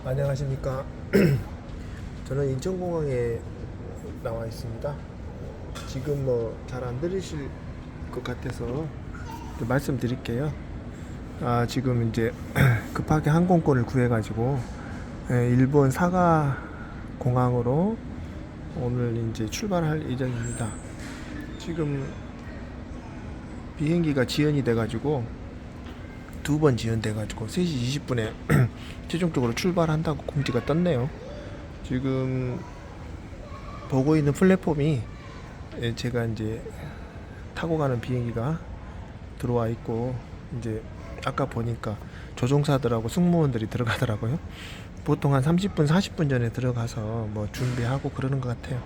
안녕하십니까. 저는 인천공항에 나와 있습니다. 지금 뭐 잘 안 들으실 것 같아서 말씀드릴게요. 지금 이제 급하게 항공권을 구해가지고 일본 사가 공항으로 오늘 이제 출발할 예정입니다. 지금 비행기가 지연이 돼가지고 두 번 지연돼가지고 3시 20분에 최종적으로 출발한다고 공지가 떴네요. 지금 보고 있는 플랫폼이 제가 이제 타고 가는 비행기가 들어와 있고, 이제 아까 보니까 조종사들하고 승무원들이 들어가더라고요. 보통 한 30분 40분 전에 들어가서 뭐 준비하고 그러는 것 같아요.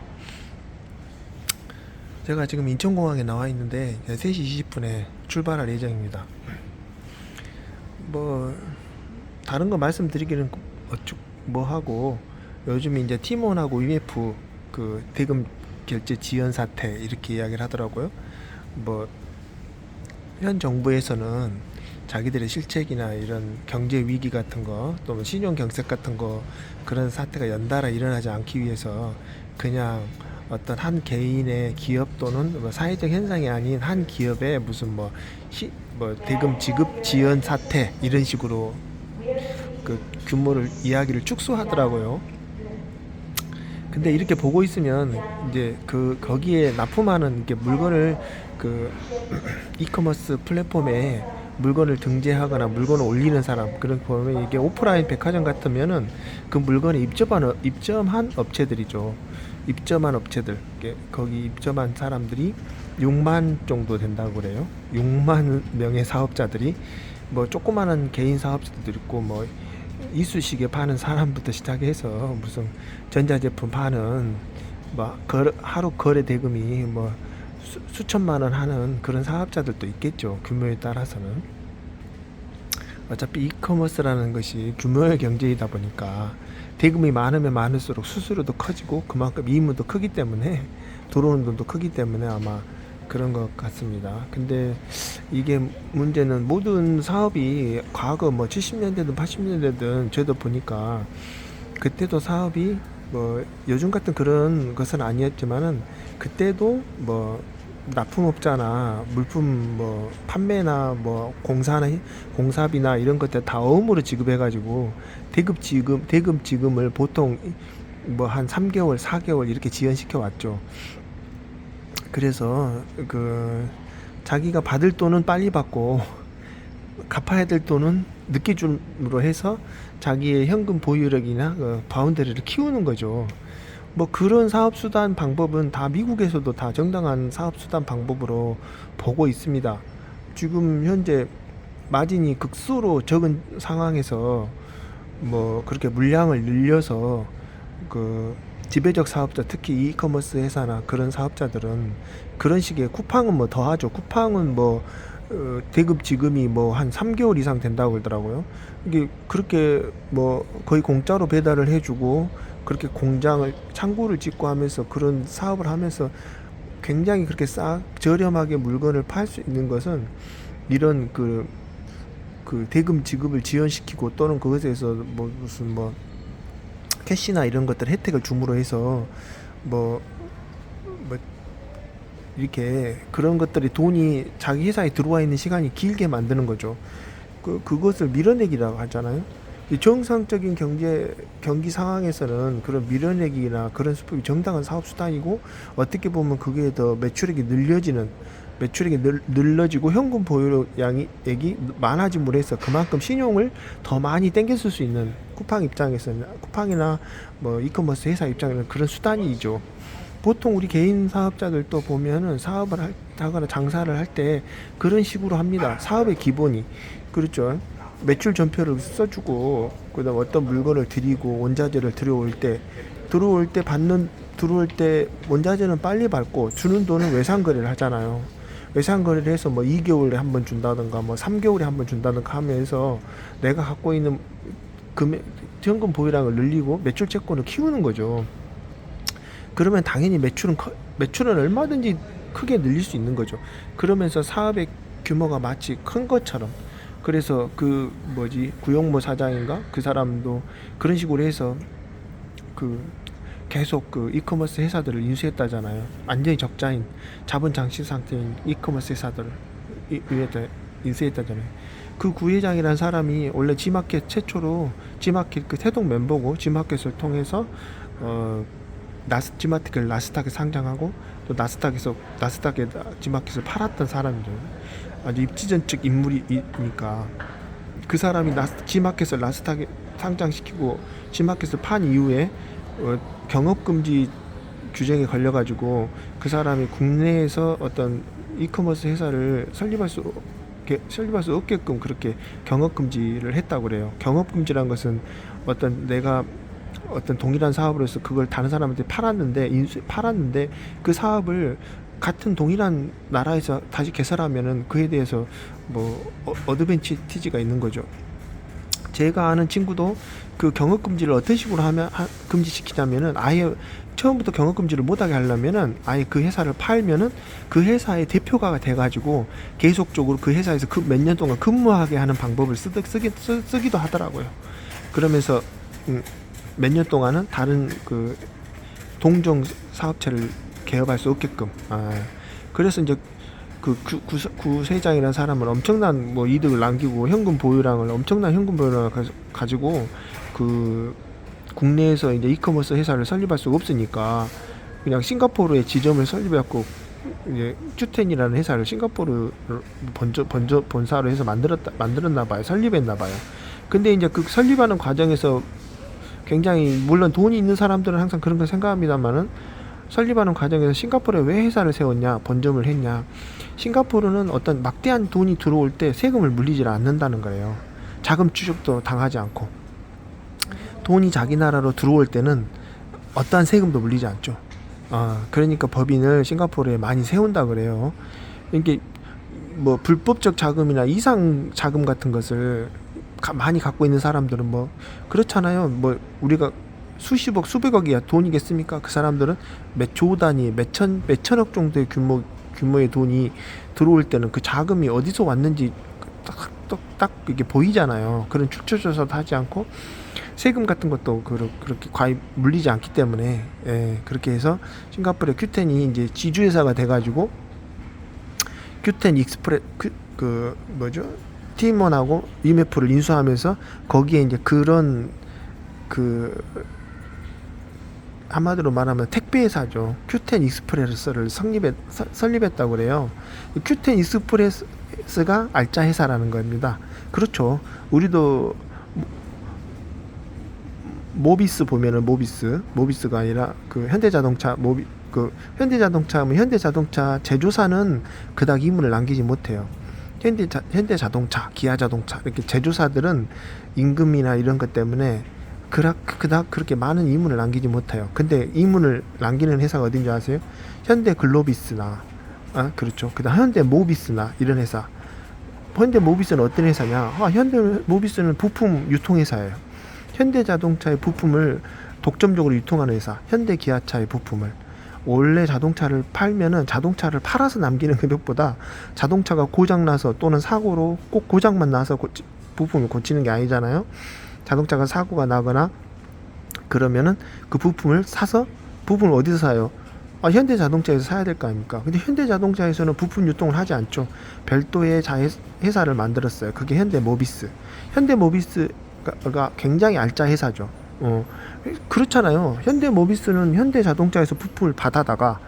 제가 지금 인천공항에 나와 있는데 3시 20분에 출발할 예정입니다. 뭐 다른 거 말씀드리기는 뭐 하고, 요즘 이제 티몬하고 IMF 그 대금 결제 지연 사태 이렇게 이야기를 하더라고요. 뭐 현 정부에서는 자기들의 실책이나 이런 경제 위기 같은 거, 또 신용 경색 같은 거, 그런 사태가 연달아 일어나지 않기 위해서 그냥 어떤 한 개인의 기업 또는 뭐 사회적 현상이 아닌 한 기업의 무슨 뭐 대금 지급 지연 사태 이런 식으로 그 규모를 이야기를 축소하더라고요. 근데 이렇게 보고 있으면 이제 거기에 납품하는 이렇게 물건을 그 이커머스 플랫폼에 물건을 등재하거나 물건을 올리는 사람, 그런 보면 이게 오프라인 백화점 같으면은 그 물건에 입점한 업체들이죠. 입점한 업체들, 거기 입점한 사람들이 6만 정도 된다고 그래요. 6만 명의 사업자들이, 뭐 조그마한 개인 사업자들도 있고, 뭐 이쑤시개 파는 사람부터 시작해서 무슨 전자제품 파는 뭐 하루 거래 대금이 뭐 수천만 원 하는 그런 사업자들도 있겠죠. 규모에 따라서는. 어차피 이커머스라는 것이 규모의 경제이다 보니까 대금이 많으면 많을수록 수수료도 커지고 그만큼 이익도 크기 때문에, 들어오는 돈도 크기 때문에 아마 그런 것 같습니다. 근데 이게 문제는 모든 사업이 과거 뭐 70년대든 80년대든 저도 보니까 그때도 사업이 뭐 요즘 같은 그런 것은 아니었지만은 그때도 뭐 납품업자나 물품 뭐 판매나 뭐 공사비나 이런 것들 다 어음으로 지급해가지고 대금 지급을 보통 뭐 한 3개월 4개월 이렇게 지연시켜 왔죠. 그래서 자기가 받을 돈은 빨리 받고 갚아야 될 돈은 늦게 줌으로 해서 자기의 현금 보유력이나 바운더리를 키우는 거죠. 뭐 그런 사업수단 방법은 다 미국에서도 다 정당한 사업수단 방법으로 보고 있습니다. 지금 현재 마진이 극소로 적은 상황에서 뭐 그렇게 물량을 늘려서 지배적 사업자, 특히 이커머스 회사나 그런 사업자들은 그런 식의 쿠팡은 뭐 더하죠. 쿠팡은 뭐 대급 지금이 뭐 한 3개월 이상 된다고 그러더라고요. 이게 그렇게 뭐 거의 공짜로 배달을 해주고, 그렇게 창구를 짓고 하면서 그런 사업을 하면서 굉장히 그렇게 저렴하게 물건을 팔 수 있는 것은 이런 대금 지급을 지연시키고, 또는 그것에서 뭐 무슨 뭐 캐시나 이런 것들 혜택을 줌으로 해서 뭐 이렇게 그런 것들이 돈이 자기 회사에 들어와 있는 시간이 길게 만드는 거죠. 그것을 밀어내기라고 하잖아요. 정상적인 경기 상황에서는 그런 밀어내기나 그런 수법이 정당한 사업 수단이고, 어떻게 보면 그게 더 매출액이 늘러지고 현금 보유량이 많아짐으로 해서 그만큼 신용을 더 많이 땡겼을 수 있는, 쿠팡이나 뭐 이커머스 회사 입장에서는 그런 수단이죠. 보통 우리 개인 사업자들도 보면은 사업을 하거나 장사를 할 때 그런 식으로 합니다. 사업의 기본이 그렇죠. 매출 전표를 써주고, 그다음 어떤 물건을 드리고 원자재를 들어올 때 원자재는 빨리 받고 주는 돈은 외상거래를 하잖아요. 외상거래를 해서 뭐 2개월에 한 번 준다든가 뭐 3개월에 한 번 준다든가 하면서 내가 갖고 있는 현금 보유량을 늘리고 매출 채권을 키우는 거죠. 그러면 당연히 매출은 얼마든지 크게 늘릴 수 있는 거죠. 그러면서 사업의 규모가 마치 큰 것처럼, 그래서 그 뭐지 구용모 사장인가 그 사람도 그런 식으로 해서 그 계속 그 이커머스 회사들을 인수했다잖아요. 완전히 적자인 자본 장치 상태인 이커머스 회사들을 인수했다잖아요. 그 구회장이라는 사람이 원래 지마켓 최초로 지마켓 그 태동 멤버고 지마켓을 통해서 지마켓을 나스닥에 상장하고 또 나스닥에 지마켓을 팔았던 사람이죠. 아주 입지전적 인물이니까 그 사람이 지마켓을 나스닥에 상장시키고 지마켓을 판 이후에 경업금지 규정에 걸려가지고 그 사람이 국내에서 어떤 이커머스 회사를 설립할 수 없게끔 그렇게 경업금지를 했다고 그래요. 경업금지란 것은 내가 어떤 동일한 사업을 해서 그걸 다른 사람한테 팔았는데 그 사업을 같은 동일한 나라에서 다시 개설하면은 그에 대해서 뭐 어드밴티지가 있는 거죠. 제가 아는 친구도 그 경업금지를 어떤 식으로 하면 금지시키냐면은 아예 처음부터 경업금지를 못하게 하려면은 아예 그 회사를 팔면은 그 회사의 대표가 돼가지고 계속적으로 그 회사에서 그 몇 년 동안 근무하게 하는 방법을 쓰기도 하더라고요. 그러면서 몇 년 동안은 다른 그 동종 사업체를 개업할 수 없게끔. 그래서 이제 그 구세장이라는 사람은 엄청난 뭐 이득을 남기고 엄청난 현금 보유량을 가지고 그 국내에서 이제 이커머스 회사를 설립할 수가 없으니까 그냥 싱가포르에 지점을 설립해갖고 이제 큐텐이라는 회사를 싱가포르 본사로 해서 만들었나 봐요. 설립했나 봐요. 근데 이제 그 설립하는 과정에서 굉장히 물론 돈이 있는 사람들은 항상 그런 걸 생각합니다만은 설립하는 과정에서 싱가포르에 왜 회사를 세웠냐, 본점을 했냐. 싱가포르는 어떤 막대한 돈이 들어올 때 세금을 물리질 않는다는 거예요. 자금 추적도 당하지 않고. 돈이 자기 나라로 들어올 때는 어떠한 세금도 물리지 않죠. 그러니까 법인을 싱가포르에 많이 세운다 그래요. 이게 뭐 불법적 자금이나 이상 자금 같은 것을 많이 갖고 있는 사람들은 뭐 그렇잖아요. 뭐 우리가 수십억 수백억이야 돈이겠습니까? 그 사람들은 몇 조 단위 몇천억 정도의 규모의 돈이 들어올 때는 그 자금이 어디서 왔는지 딱 이게 보이잖아요. 그런 출처 조사도 하지 않고 세금 같은 것도 그렇게 과히 물리지 않기 때문에 그렇게 해서 싱가포르의 큐텐이 이제 지주회사가 돼가지고 큐텐 티몬하고 위메프를 인수하면서 거기에 이제 그런 한마디로 말하면 택배회사죠. 큐텐 익스프레스를 설립했다고 그래요. 큐텐 익스프레스가 알짜 회사라는 겁니다. 그렇죠. 우리도 모비스 보면은 모비스가 아니라 그 현대자동차 현대자동차 제조사는 그닥 이문을 남기지 못해요. 현대자동차, 기아자동차 이렇게 제조사들은 임금이나 이런 것 때문에 그닥 그렇게 많은 이문을 남기지 못해요. 근데 이문을 남기는 회사가 어딘지 아세요? 현대글로비스나 그렇죠. 그다음 현대모비스나 이런 회사. 현대모비스는 어떤 회사냐? 현대모비스는 부품 유통회사예요. 현대자동차의 부품을 독점적으로 유통하는 회사. 현대기아차의 부품을 원래 자동차를 팔면은 자동차를 팔아서 남기는 금액보다 자동차가 고장나서 또는 사고로 꼭 고장만 나서 부품을 고치는 게 아니잖아요. 자동차가 사고가 나거나 그러면은 그 부품을 어디서 사요? 현대자동차에서 사야 될 거 아닙니까? 근데 현대자동차에서는 부품 유통을 하지 않죠. 별도의 회사를 만들었어요. 그게 현대모비스가 굉장히 알짜 회사죠. 그렇잖아요. 현대모비스는 현대자동차에서 부품을 받아다가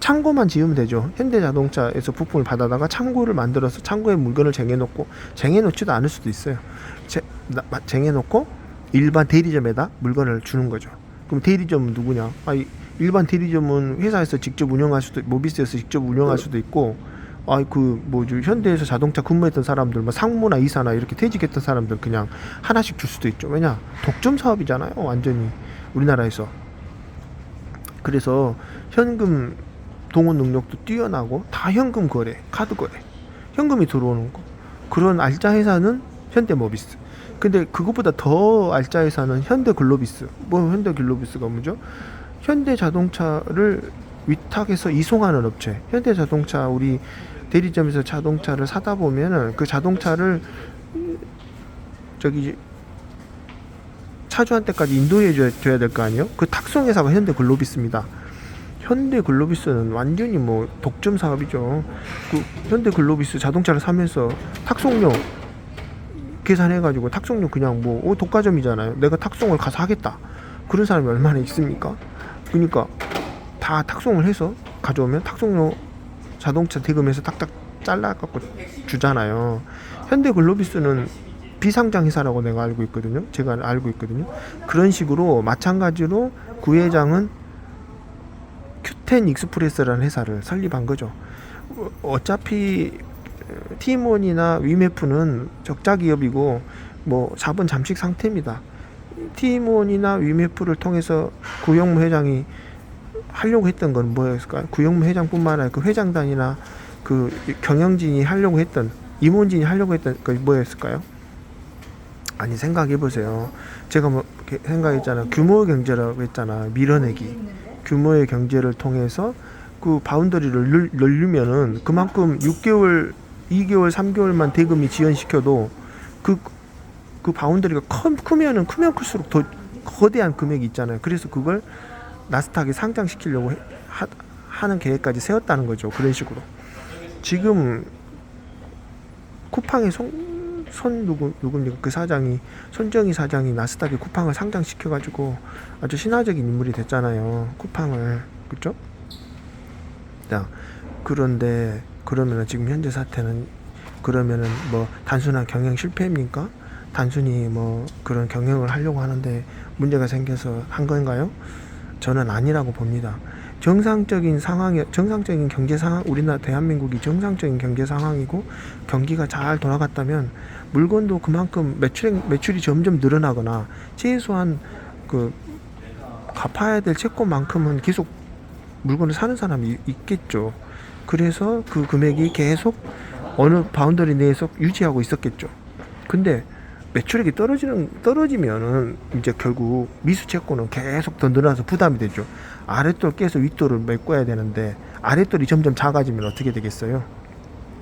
창고만 지으면 되죠. 현대자동차에서 부품을 받아다가 창고를 만들어서 창고에 물건을 쟁여놓지도 않을 수도 있어요. 쟁여놓고 일반 대리점에다 물건을 주는 거죠. 그럼 대리점은 누구냐? 일반 대리점은 회사에서 직접 모비스에서 직접 운영할 수도 있고, 현대에서 자동차 근무했던 사람들, 상무나 이사나 이렇게 퇴직했던 사람들 그냥 하나씩 줄 수도 있죠. 왜냐? 독점 사업이잖아요. 완전히 우리나라에서. 그래서 현금 동원 능력도 뛰어나고 다 현금 거래, 카드 거래, 현금이 들어오는 거. 그런 알짜 회사는 현대모비스. 근데 그것보다 더 알짜 회사는 현대글로비스. 현대글로비스가 뭐죠? 현대자동차를 위탁해서 이송하는 업체. 현대자동차 우리 대리점에서 자동차를 사다 보면은 그 자동차를 저기 차주한테까지 인도해 줘야 될 거 아니에요? 그 탁송 회사가 현대글로비스입니다. 현대글로비스는 완전히 뭐 독점 사업이죠. 그 현대글로비스 자동차를 사면서 탁송료 계산해가지고 탁송료 그냥 뭐 독과점이잖아요. 내가 탁송을 가서 하겠다. 그런 사람이 얼마나 있습니까? 그러니까 다 탁송을 해서 가져오면 탁송료 자동차 대금에서 딱딱 잘라갖고 주잖아요. 현대글로비스는 비상장 회사라고 내가 알고 있거든요. 제가 알고 있거든요. 그런 식으로 마찬가지로 구회장은 큐텐 익스프레스라는 회사를 설립한 거죠. 어차피 티몬이나 위메프는 적자 기업이고 뭐 자본 잠식 상태입니다. 티몬이나 위메프를 통해서 구영무 회장이 하려고 했던 건 뭐였을까요? 구영무 회장뿐만 아니라 그 회장단이나 그 경영진이 하려고 했던, 임원진이 하려고 했던 그 뭐였을까요? 아니, 생각해 보세요. 제가 뭐 생각했잖아. 규모 경제라고 했잖아. 밀어내기. 규모의 경제를 통해서 그 바운더리를 늘리면은 그만큼 6개월, 2개월, 3개월만 대금이 지연시켜도 그 바운더리가 크면 클수록 더 거대한 금액이 있잖아요. 그래서 그걸 나스닥에 상장시키려고 하는 계획까지 세웠다는 거죠. 그런 식으로. 지금 쿠팡의 누굽니까? 그 사장이, 손정희 사장이 나스닥에 쿠팡을 상장시켜가지고 아주 신화적인 인물이 됐잖아요. 쿠팡을. 그쵸? 자, 그런데 그러면은 지금 현재 사태는 그러면은 뭐 단순한 경영 실패입니까? 단순히 뭐 그런 경영을 하려고 하는데 문제가 생겨서 한 건가요? 저는 아니라고 봅니다. 정상적인 경제 상황, 우리나라 대한민국이 정상적인 경제 상황이고 경기가 잘 돌아갔다면 물건도 그만큼 매출이 점점 늘어나거나 최소한 그 갚아야 될 채권만큼은 계속 물건을 사는 사람이 있겠죠. 그래서 그 금액이 계속 어느 바운더리 내에서 유지하고 있었겠죠. 근데 매출액이 떨어지면은 이제 결국 미수 채권은 계속 더 늘어나서 부담이 되죠. 아랫돌 깨서 윗돌을 메꿔야 되는데 아랫돌이 점점 작아지면 어떻게 되겠어요?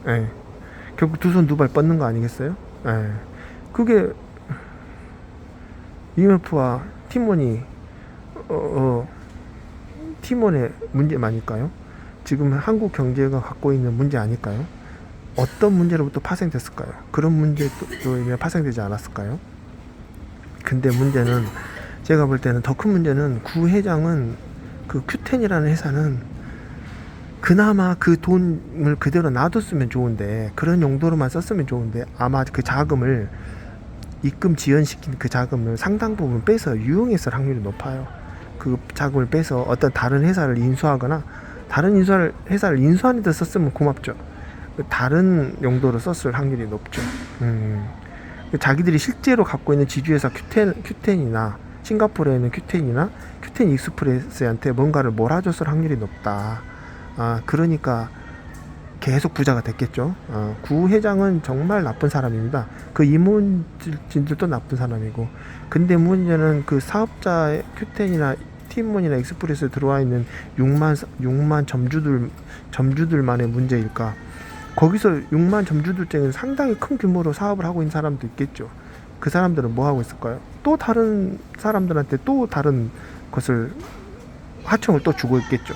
예. 결국 두 손 두 발 뻗는 거 아니겠어요? 예. 그게 IMF와 티몬이 티몬의 문제만일까요? 지금 한국 경제가 갖고 있는 문제 아닐까요? 어떤 문제로부터 파생됐을까요? 그런 문제도 파생되지 않았을까요? 근데 문제는, 제가 볼 때는 더 큰 문제는, 구 회장은 그 큐텐이라는 회사는 그나마 그 돈을 그대로 놔뒀으면 좋은데, 그런 용도로만 썼으면 좋은데, 아마 그 자금을, 입금 지연시킨 그 자금을 상당 부분 빼서 유용했을 확률이 높아요. 그 자금을 빼서 어떤 다른 회사를 인수하거나, 다른 회사를 인수하는 데 썼으면 고맙죠. 다른 용도로 썼을 확률이 높죠. 자기들이 실제로 갖고 있는 지주회사 큐텐이나 싱가포르에 있는 큐텐 익스프레스한테 뭔가를 몰아줬을 확률이 높다. 그러니까 계속 부자가 됐겠죠. 구 회장은 정말 나쁜 사람입니다. 그 임원진들도 나쁜 사람이고. 근데 문제는 그 사업자의 큐텐이나 티몬이나 익스프레스에 들어와 있는 6만 점주들만의 문제일까? 거기서 6만 점주들 중에 상당히 큰 규모로 사업을 하고 있는 사람도 있겠죠. 그 사람들은 뭐 하고 있을까요? 또 다른 사람들한테 또 다른 것을 하청을 또 주고 있겠죠.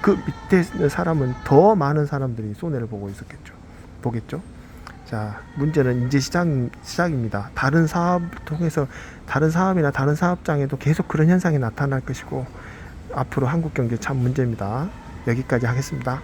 그 밑에 사람은 더 많은 사람들이 손해를 보겠죠. 자, 문제는 이제 시작입니다. 다른 사업을 통해서 다른 사업이나 다른 사업장에도 계속 그런 현상이 나타날 것이고, 앞으로 한국 경제 참 문제입니다. 여기까지 하겠습니다.